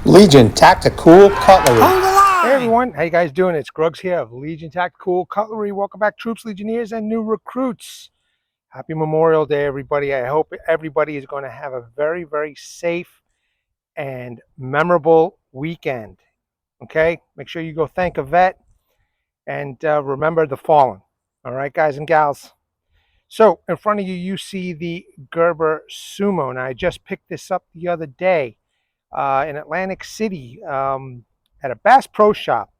Legion Tactical Cutlery. Hey everyone, how you guys doing? It's Gruggs here of Legion Tactical Cutlery. Welcome back, troops, legionnaires, and new recruits. Happy Memorial Day, everybody. I hope everybody is going to have a very, very safe and memorable weekend. Okay? Make sure you go thank a vet and remember the fallen. All right, guys and gals. So in front of you, you see the Gerber Sumo. Now, I just picked this up the other day in Atlantic City at a Bass Pro Shop.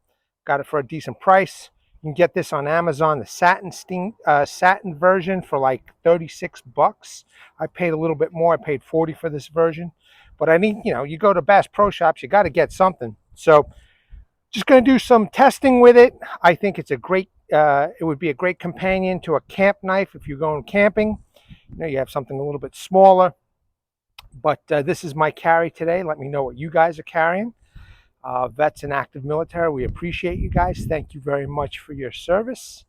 Got it for a decent price. You can get this on Amazon, the satin version for like 36 bucks. I paid a little bit more. I paid 40 for this version. But I need, you go to Bass Pro Shops, you got to get something. So just going to do some testing with it. I think it's a great, it would be a great companion to a camp knife if you're going camping. You have something a little bit smaller. But this is my carry today. Let me know what you guys are carrying. Vets and active military, we appreciate you guys. Thank you very much for your service.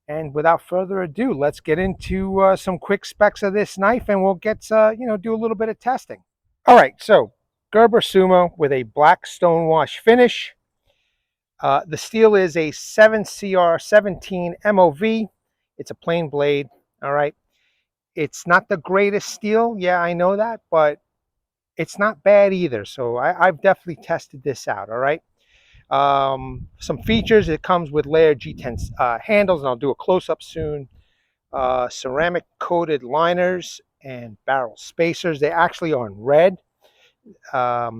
And without further ado, let's get into some quick specs of this knife, and we'll get do a little bit of testing. All right, so Gerber Sumo with a black stonewash finish. The steel is a 7CR17 MOV. It's a plain blade. All right, it's not the greatest steel. Yeah, I know that, but it's not bad either. So I've definitely tested this out. All right. Some features: it comes with layered G10 handles, and I'll do a close-up soon. Ceramic coated liners and barrel spacers. They actually are in red. I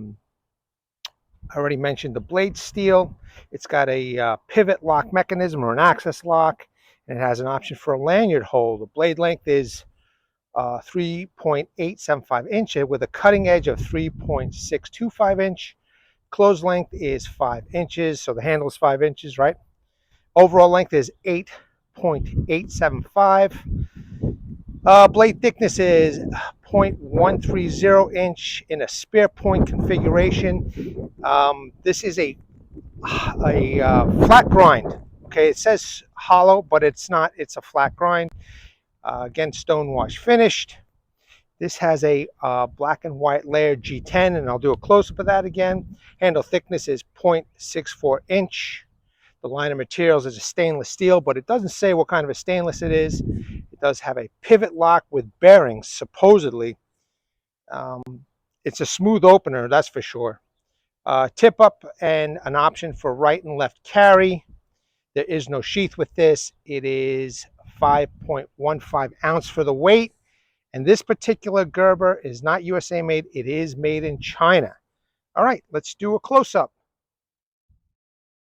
already mentioned the blade steel. It's got a pivot lock mechanism or an access lock, and it has an option for a lanyard hole. The blade length is 3.875 inch with a cutting edge of 3.625 inch. Close length is 5 inches, so the handle is 5 inches, right? Overall length is 8.875. Blade thickness is 0.130 inch in a spear point configuration. This is a flat grind. Okay, it says hollow, but it's not. It's a flat grind. Again, stonewash finished. This has a black and white layered G10, and I'll do a close-up of that again. Handle thickness is 0.64 inch. The line of materials is a stainless steel, but it doesn't say what kind of a stainless it is. It does have a pivot lock with bearings, supposedly. It's a smooth opener, that's for sure. Tip up and an option for right and left carry. There is no sheath with this. It is 5.15 ounce for the weight. And this particular Gerber is not USA made. It is made in China. All right, let's do a close-up.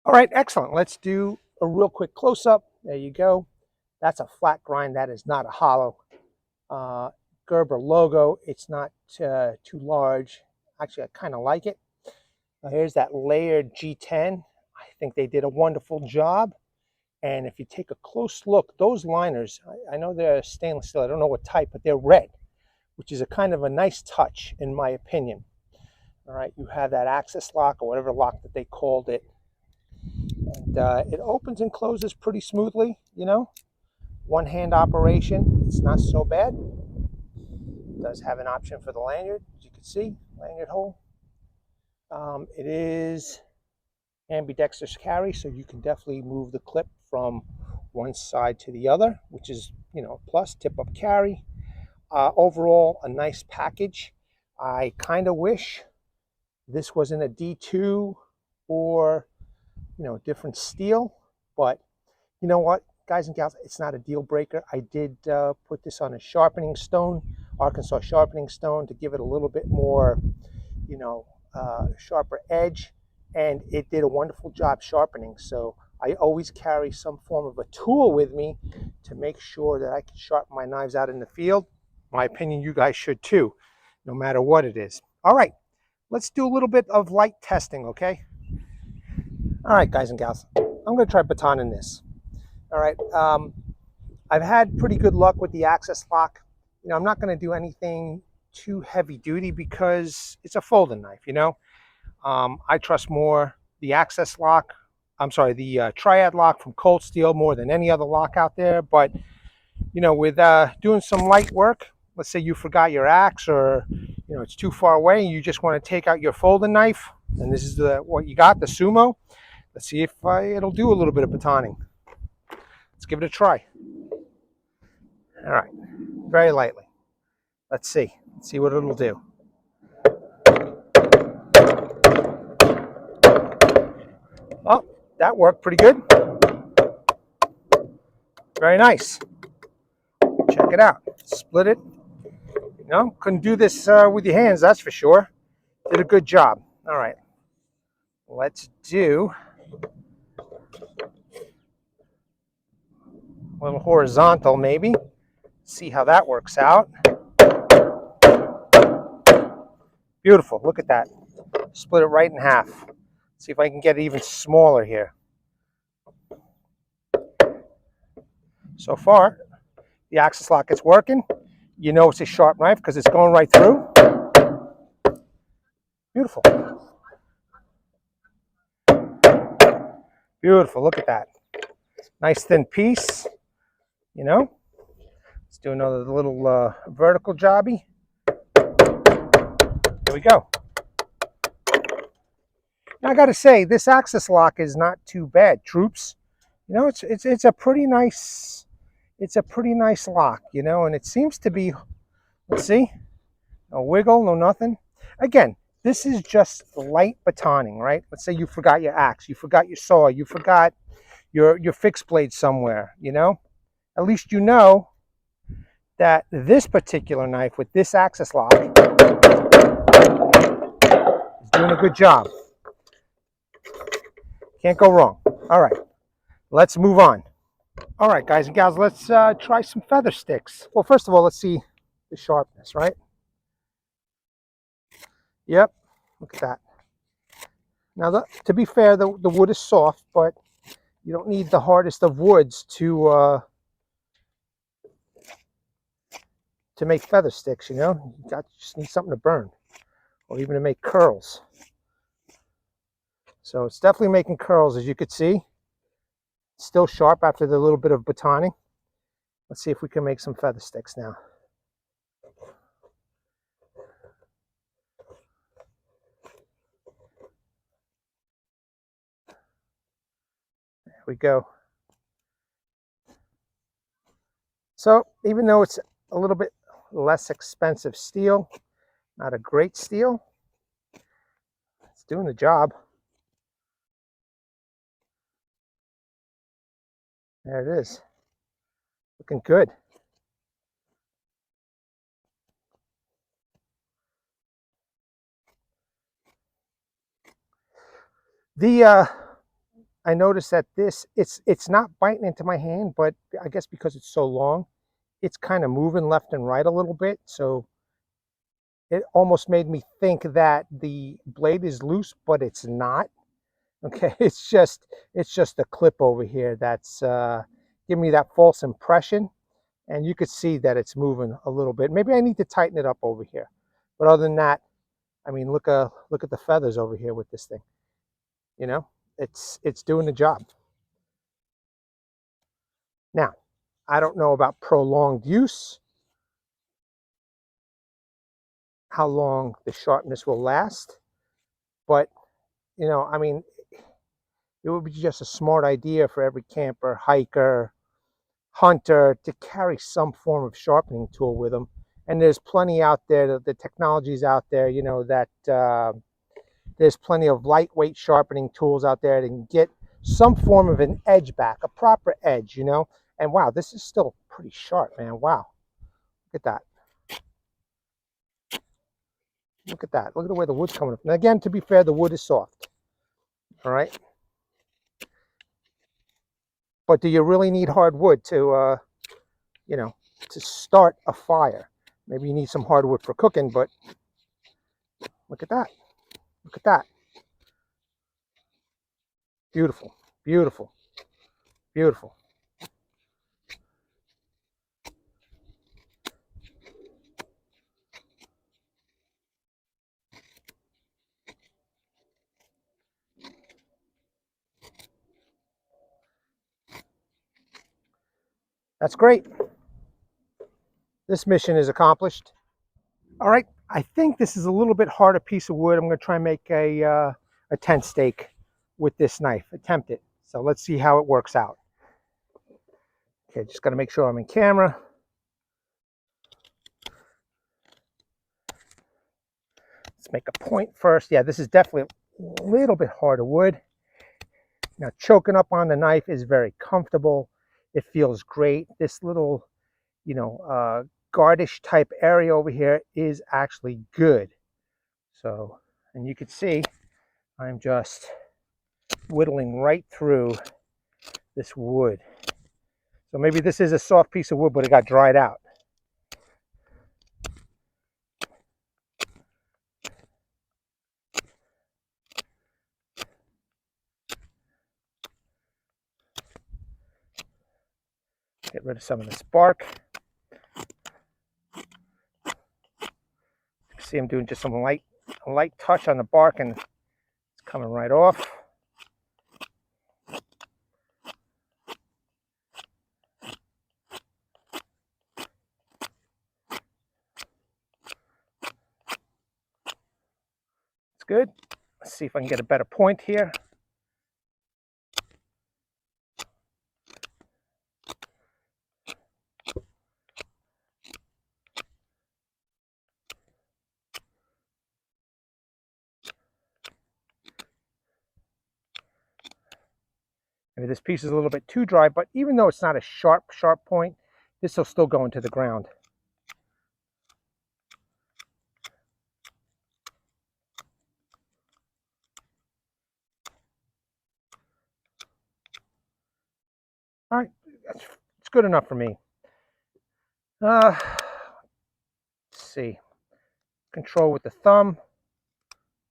All right, excellent. Let's do a real quick close-up. There you go. That's a flat grind. That is not a hollow. Gerber logo. It's not too large. Actually, I kind of like it. Here's that layered G10. I think they did a wonderful job. And if you take a close look, those liners, I know they're stainless steel. I don't know what type, but they're red, which is a kind of a nice touch, in my opinion. All right, you have that access lock or whatever lock that they called it. And it opens and closes pretty smoothly, One-hand operation. It's not so bad. It does have an option for the lanyard, as you can see, lanyard hole. It is ambidextrous carry, so you can definitely move the clip from one side to the other, which is, plus tip up carry. Overall, a nice package. I kind of wish this was in a D2 or, different steel, but you know what, guys and gals, it's not a deal breaker. I did put this on a sharpening stone, Arkansas sharpening stone, to give it a little bit more, sharper edge. And it did a wonderful job sharpening. So I always carry some form of a tool with me to make sure that I can sharpen my knives out in the field. In my opinion, you guys should too, no matter what it is. All right, let's do a little bit of light testing, okay? All right, guys and gals, I'm gonna try batoning this. All right, I've had pretty good luck with the access lock. I'm not gonna do anything too heavy duty because it's a folding knife, I trust more the access lock, the triad lock from Cold Steel more than any other lock out there. But, with doing some light work, let's say you forgot your axe or, it's too far away and you just want to take out your folding knife, And this is what you got, the Sumo. Let's see if it'll do a little bit of batoning. Let's give it a try. All right, very lightly. Let's see. Let's see what it'll do. Oh, that worked pretty good. Very nice. Check it out. Split it. You know, couldn't do this with your hands, that's for sure. Did a good job. All right. Let's do a little horizontal maybe. See how that works out. Beautiful. Look at that. Split it right in half. See if I can get it even smaller here. So far, the axis lock is working. You know it's a sharp knife because it's going right through. Beautiful. Beautiful. Look at that. Nice thin piece. You know. Let's do another little vertical jobby. There we go. Now I got to say, this axis lock is not too bad, troops. You know, it's a pretty nice lock. You know, and it seems to be. Let's see. No wiggle, no nothing. Again, this is just light batoning, right? Let's say you forgot your axe, you forgot your saw, you forgot your fixed blade somewhere, you know? At least you know that this particular knife with this axis lock is doing a good job. Can't go wrong. All right, let's move on. All right, guys and gals, let's try some feather sticks. Well, first of all, let's see the sharpness, right? Yep, look at that. Now, to be fair, the wood is soft, but you don't need the hardest of woods to make feather sticks, you know? You just need something to burn, or even to make curls. So it's definitely making curls, as you could see. Still sharp after the little bit of batoning. Let's see if we can make some feather sticks now. There we go. So even though it's a little bit less expensive steel, not a great steel, it's doing the job. There it is. Looking good. I noticed that it's not biting into my hand, but I guess because it's so long, it's kind of moving left and right a little bit. So it almost made me think that the blade is loose, but it's not. Okay, it's just a clip over here that's giving me that false impression. And you could see that it's moving a little bit. Maybe I need to tighten it up over here. But other than that, I mean, look at the feathers over here with this thing. You know, it's doing the job. Now, I don't know about prolonged use, how long the sharpness will last, but you know, I mean, it would be just a smart idea for every camper, hiker, hunter to carry some form of sharpening tool with them. And there's plenty out there, the technology's out there, you know, that there's plenty of lightweight sharpening tools out there that can get some form of an edge back, a proper edge, you know. And wow, this is still pretty sharp, man. Wow. Look at that. Look at that. Look at the way the wood's coming up. And again, to be fair, the wood is soft. All right. But do you really need hardwood to, you know, to start a fire? Maybe you need some hardwood for cooking, but look at that. Look at that. Beautiful, beautiful, beautiful. That's great. This mission is accomplished. All right, I think this is a little bit harder piece of wood. I'm going to try and make a tent stake with this knife. Attempt it. So let's see how it works out. Okay, just got to make sure I'm in camera. Let's make a point first. Yeah, this is definitely a little bit harder wood. Now, choking up on the knife is very comfortable. It feels great. This little, gardish type area over here is actually good. So, and you can see I'm just whittling right through this wood. So maybe this is a soft piece of wood, but it got dried out. Get rid of some of this bark. See, I'm doing just a light touch on the bark, and it's coming right off. It's good. Let's see if I can get a better point here. Maybe this piece is a little bit too dry, but even though it's not a sharp point, this will still go into the ground. All right, it's good enough for me. Let's see. Control with the thumb.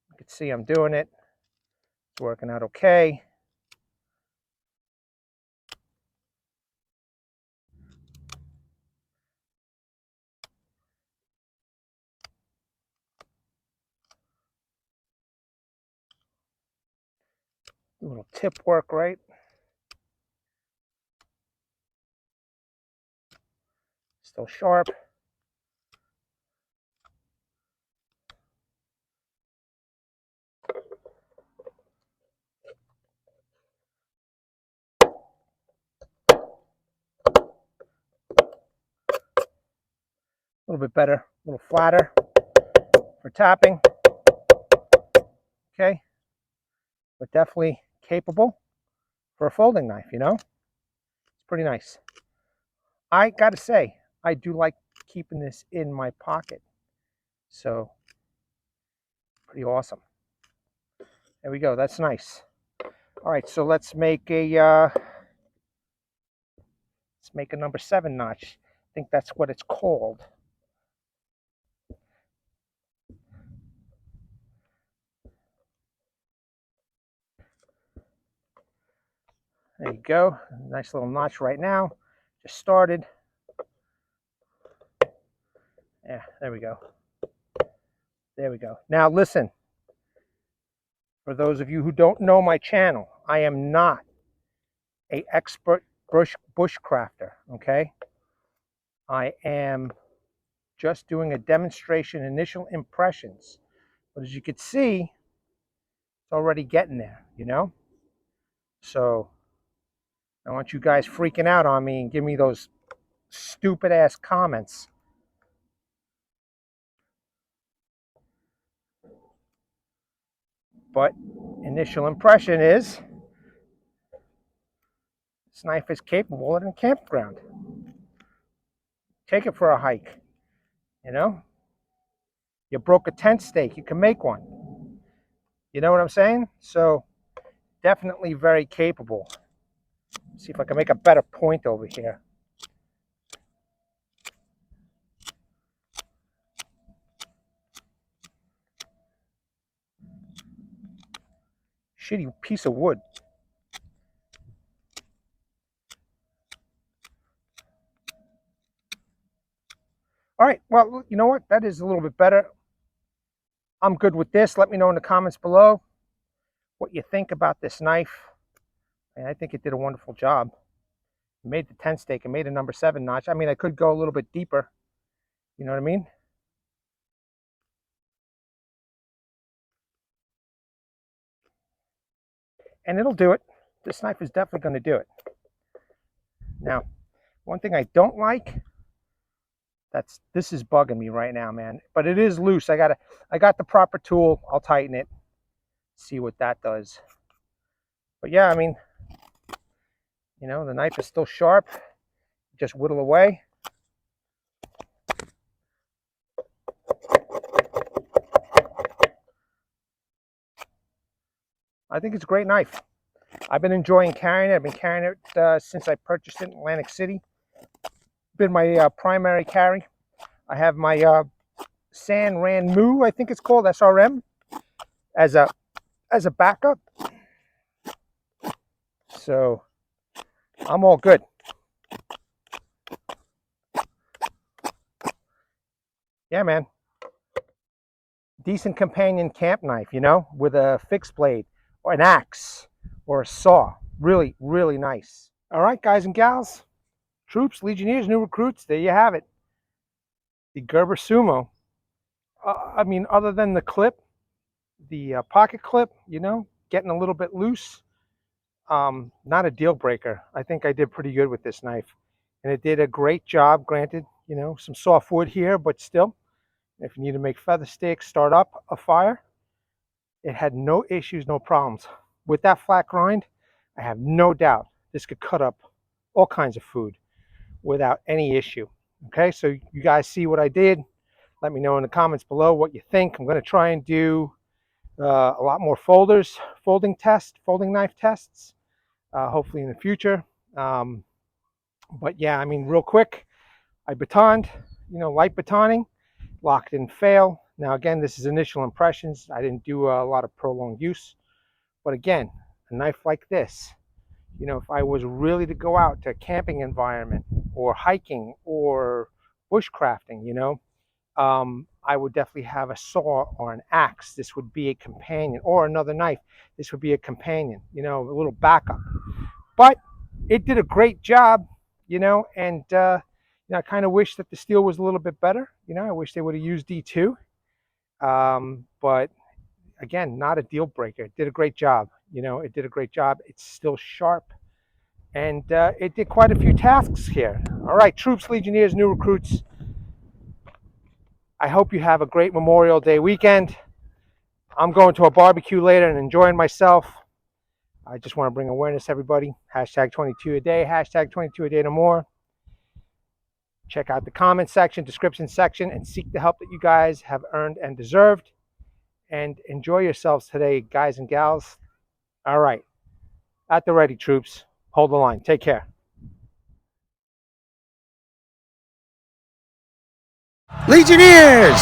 You can see I'm doing it. It's working out okay. A little tip work, right? Still sharp. A little bit better, a little flatter for tapping. Okay, but definitely capable for a folding knife, It's pretty nice. I gotta say, I do like keeping this in my pocket. So, pretty awesome. There we go, that's nice. All right, so let's make a number 7 notch. I think that's what it's called. There you go. Nice little notch right now. Just started. Yeah, there we go. There we go. Now listen, for those of you who don't know my channel, I am not an expert bushcrafter, okay? I am just doing a demonstration, initial impressions. But as you can see, it's already getting there, So I want you guys freaking out on me and give me those stupid ass comments. But initial impression is this knife is capable in a campground. Take it for a hike, You broke a tent stake, you can make one. You know what I'm saying? So definitely very capable. Let's see if I can make a better point over here. Shitty piece of wood. All right, well, you know what? That is a little bit better. I'm good with this. Let me know in the comments below what you think about this knife. And I think it did a wonderful job. It made the tent stake and made a number 7 notch. I mean, I could go a little bit deeper. You know what I mean? and it'll do it. This knife is definitely going to do it. Now, one thing I don't like, this is bugging me right now, man. But it is loose. I got the proper tool. I'll tighten it. See what that does. But yeah, I mean, you know, the knife is still sharp. Just whittle away. I think it's a great knife. I've been enjoying carrying it. I've been carrying it since I purchased it in Atlantic City. Been my primary carry. I have my San Ranmu, I think it's called, SRM, as a backup. So I'm all good. Yeah, man. Decent companion camp knife, you know, with a fixed blade or an axe or a saw. Really, really nice. All right, guys and gals, troops, legionnaires, new recruits, there you have it. The Gerber Sumo. I mean, other than the clip, the pocket clip, you know, getting a little bit loose, not a deal breaker. I think I did pretty good with this knife. And it did a great job, granted, you know, some soft wood here, but still, if you need to make feather sticks, start up a fire, it had no issues, no problems. With that flat grind, I have no doubt this could cut up all kinds of food without any issue. Okay, so you guys see what I did. Let me know in the comments below what you think. I'm going to try and do a lot more folding knife tests, hopefully in the future. But yeah, I mean, real quick, I batoned, you know, light batoning, lock didn't fail. Now again, this is initial impressions. I didn't do a lot of prolonged use. But again, a knife like this, you know, if I was really to go out to a camping environment or hiking or bushcrafting, you know, I would definitely have a saw or an axe. This would be a companion, or another knife. This would be a companion, you know, a little backup. But it did a great job, you know, and you know, I kind of wish that the steel was a little bit better. You know, I wish they would have used D2. But again, not a deal breaker. It did a great job. You know, it did a great job. It's still sharp. And it did quite a few tasks here. All right, troops, legionnaires, new recruits. I hope you have a great Memorial Day weekend. I'm going to a barbecue later and enjoying myself. I just want to bring awareness, everybody. Hashtag 22 a day, hashtag 22 a day no more. Check out the comment section, description section, and seek the help that you guys have earned and deserved. And enjoy yourselves today, guys and gals. All right. At the ready, troops. Hold the line. Take care. Legionnaires!